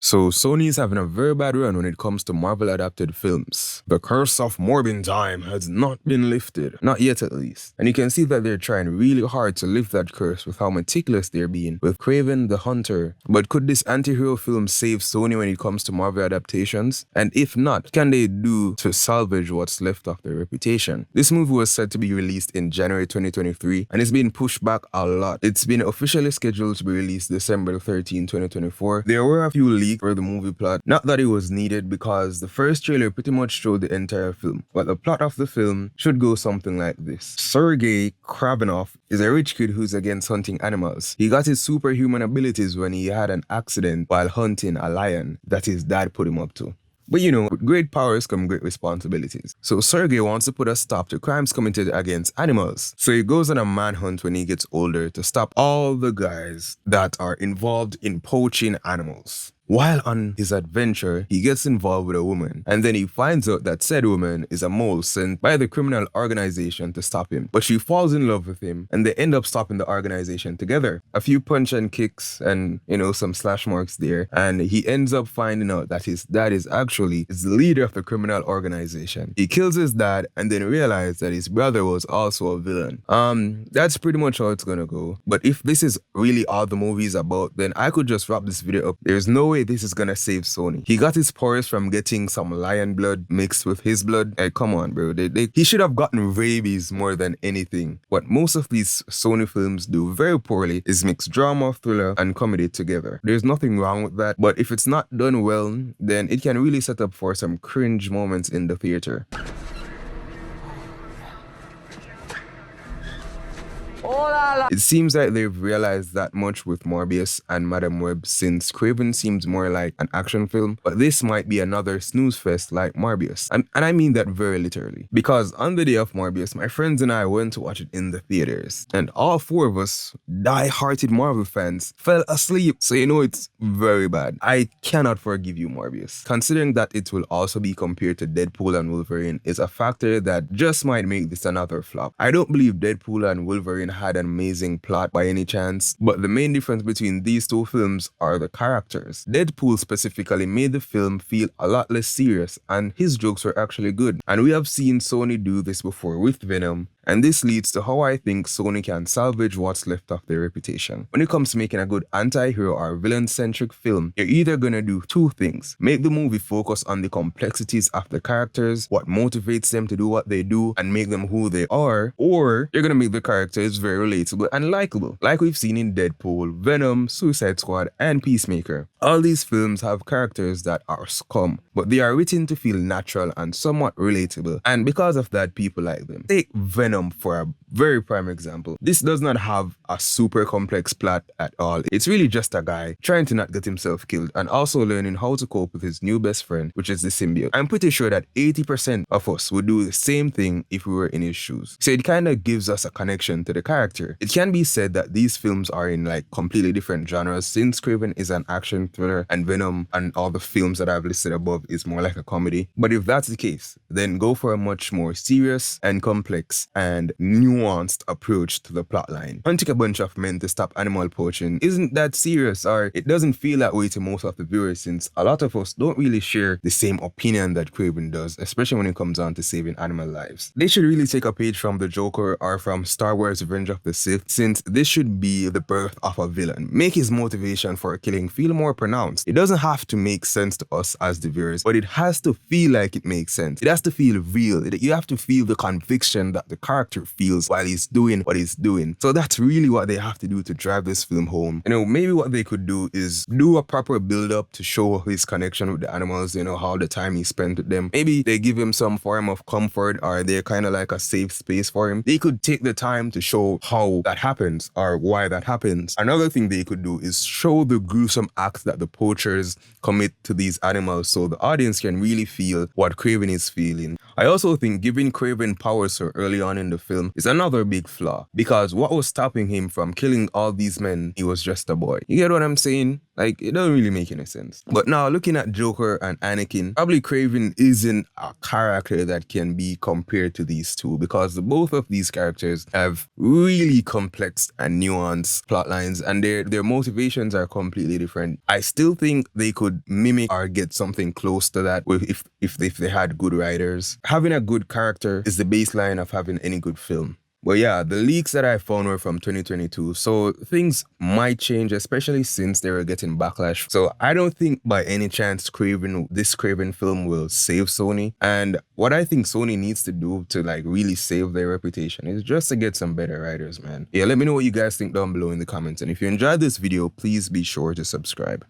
So Sony is having a very bad run when it comes to Marvel adapted films. The curse of Morbin time has not been lifted. Not yet at least. And you can see that they're trying really hard to lift that curse with how meticulous they're being with Kraven the Hunter. But could this anti-hero film save Sony when it comes to Marvel adaptations? And if not, what can they do to salvage what's left of their reputation? This movie was set to be released in January 2023 and it's been pushed back a lot. It's been officially scheduled to be released December 13, 2024. There were a few leaks for the movie plot. Not that it was needed because the first trailer pretty much showed the entire film. But the plot of the film should go something like this. Sergei Kraven is a rich kid who's against hunting animals. He got his superhuman abilities when he had an accident while hunting a lion that his dad put him up to. But you know, with great powers come great responsibilities. So Sergey wants to put a stop to crimes committed against animals. So he goes on a manhunt when he gets older to stop all the guys that are involved in poaching animals. While on his adventure, he gets involved with a woman, and then he finds out that said woman is a mole sent by the criminal organization to stop him. But she falls in love with him, and they end up stopping the organization together. A few punch and kicks and, some slash marks there, and he ends up finding out that his dad is actually the leader of the criminal organization. He kills his dad, and then realizes that his brother was also a villain. That's pretty much how it's gonna go. But if this is really all the movie is about, then I could just wrap this video up. There's no way this is gonna save Sony. He got his powers from getting some lion blood mixed with his blood. Hey, come on, bro. He should have gotten rabies more than anything. What most of these Sony films do very poorly is mix drama, thriller, and comedy together. There's nothing wrong with that, but if it's not done well, then it can really set up for some cringe moments in the theater. It seems like they've realized that much with Morbius and Madam Web since Kraven seems more like an action film, but this might be another snooze fest like Morbius. And I mean that very literally. Because on the day of Morbius, my friends and I went to watch it in the theaters. And all four of us, die-hearted Marvel fans, fell asleep. So it's very bad. I cannot forgive you, Morbius. Considering that it will also be compared to Deadpool and Wolverine is a factor that just might make this another flop. I don't believe Deadpool and Wolverine had an amazing plot by any chance, but the main difference between these two films are the characters. Deadpool specifically made the film feel a lot less serious, and his jokes were actually good. And we have seen Sony do this before with Venom, and this leads to how I think Sony can salvage what's left of their reputation. When it comes to making a good anti-hero or villain-centric film, you're either gonna do two things. Make the movie focus on the complexities of the characters, what motivates them to do what they do, and make them who they are, or you're gonna make the characters very relatable and likable, like we've seen in Deadpool, Venom, Suicide Squad, and Peacemaker. All these films have characters that are scum, but they are written to feel natural and somewhat relatable, and because of that, people like them. Take Venom for a very prime example. This does not have a super complex plot at all. It's really just a guy trying to not get himself killed and also learning how to cope with his new best friend, which is the symbiote. I'm pretty sure that 80% of us would do the same thing if we were in his shoes. So it kind of gives us a connection to the character. It can be said that these films are in completely different genres since Kraven is an action thriller and Venom and all the films that I've listed above is more like a comedy. But if that's the case, then go for a much more serious and complex and nuanced approach to the plotline. Hunting a bunch of men to stop animal poaching isn't that serious, or it doesn't feel that way to most of the viewers since a lot of us don't really share the same opinion that Kraven does, especially when it comes down to saving animal lives. They should really take a page from the Joker or from Star Wars Revenge of the Sith, since this should be the birth of a villain. Make his motivation for killing feel more pronounced. It doesn't have to make sense to us as the viewers, but it has to feel like it makes sense. It has to feel real. You have to feel the conviction that the character feels while he's doing what he's doing. So that's really what they have to do to drive this film home. Maybe what they could do is do a proper build-up to show his connection with the animals, how the time he spent with them. Maybe they give him some form of comfort, or they're kind of like a safe space for him. They could take the time to show how that happens or why that happens. Another thing they could do is show the gruesome acts that the poachers commit to these animals so the audience can really feel what Kraven is feeling. I also think giving Kraven powers so early on in the film is another big flaw, because what was stopping him from killing all these men? He was just a boy. You get what I'm saying? Like, it doesn't really make any sense. But now, looking at Joker and Anakin, probably Kraven isn't a character that can be compared to these two, because both of these characters have really complex and nuanced plot lines, and their motivations are completely different. I still think they could mimic or get something close to that if they had good writers. Having a good character is the baseline of having any good film. But yeah, the leaks that I found were from 2022, so things might change, especially since they were getting backlash. So I don't think by any chance this Kraven film will save Sony. And what I think Sony needs to do to like really save their reputation is just to get some better writers, man. Yeah, let me know what you guys think down below in the comments. And if you enjoyed this video, please be sure to subscribe.